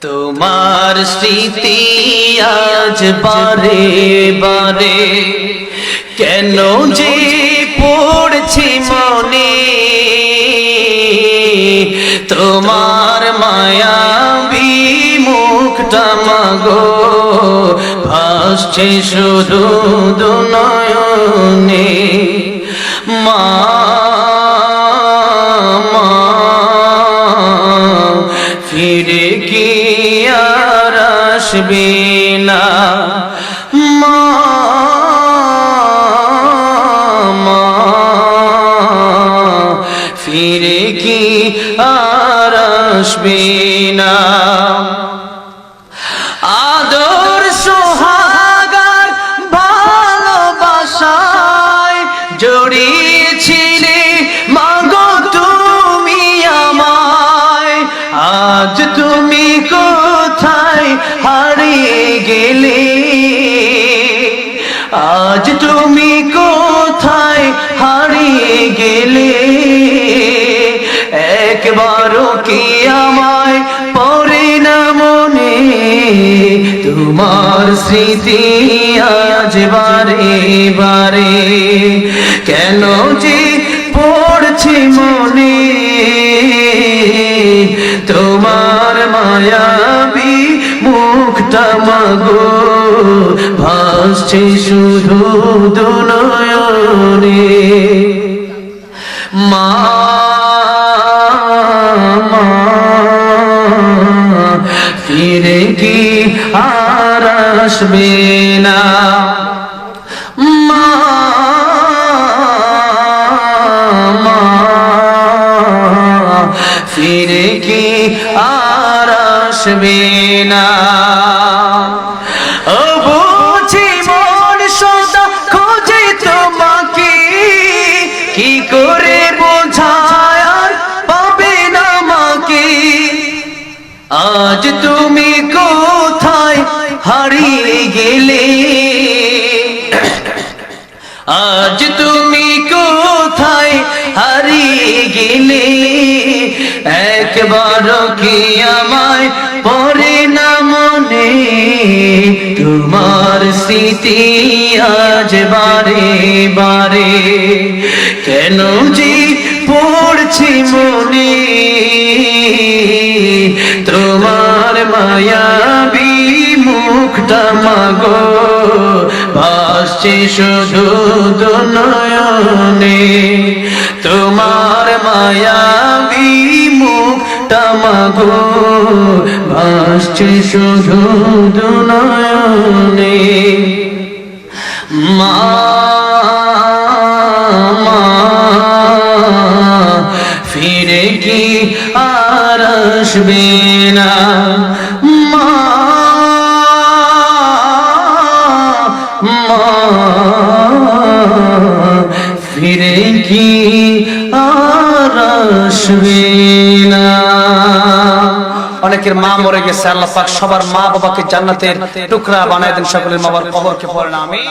তোমার স্মৃতি আজ বারে বারে কেন যে পড়ছি মনে, তোমার মায়াবী মুখটা মাগো ভাসছে শুধু দুনয়নে। মা ফিরে কি আর আসবে না, মা ফিরে কি আর আসবে না। আদর সোহাগার ভালোবাসায় জড়িয়েছিলে মাগো তুমি আমায়, আজ তুমি কোথায় হারিয়ে গেলে, আজ তুমি কোথায় হারিয়ে গেলে। একবারও কি আমায় পড়ে না মনে, তোমার স্মৃতি আজ বারে বারে কেন যে পড়ছে মনে, তোমার মায়াবী মুখটা মাগো ভাসছে শুধু দুনয়নে। মা ফিরে কি আর আসবে না, মা ফিরে কি আর আসবে না। ও বুঝি মন সদা খোঁজে তোমাকে, কি করে বোঝায় আর পাবে না মাকে। আজ তুমি কোথায় হারিয়ে গেলে, আজ তুমি কোথায় হারিয়ে গেলে। একবার কি আমায় পড়ে না মনে, তোমার স্মৃতি আজ বারে বারে কেন যে পড়ছি মনে, তোমার মায়াবী মুখটা মাগো ভাসছে শুধু দুনয়নে। তোমার মায়াবী মুখটা মাগো ভাসছে শুধু দুনয়নে। মা ফিরে কি আর আসবে না, মা ফিরে কি আর আসবে না। অনেকের মা মরে গেছে, আল্লাহ পাক সবার মা বাবাকে জান্নাতের টুকরা বানায় দেন, সকলের মা বাবার কবরকে পড়েন আমিন।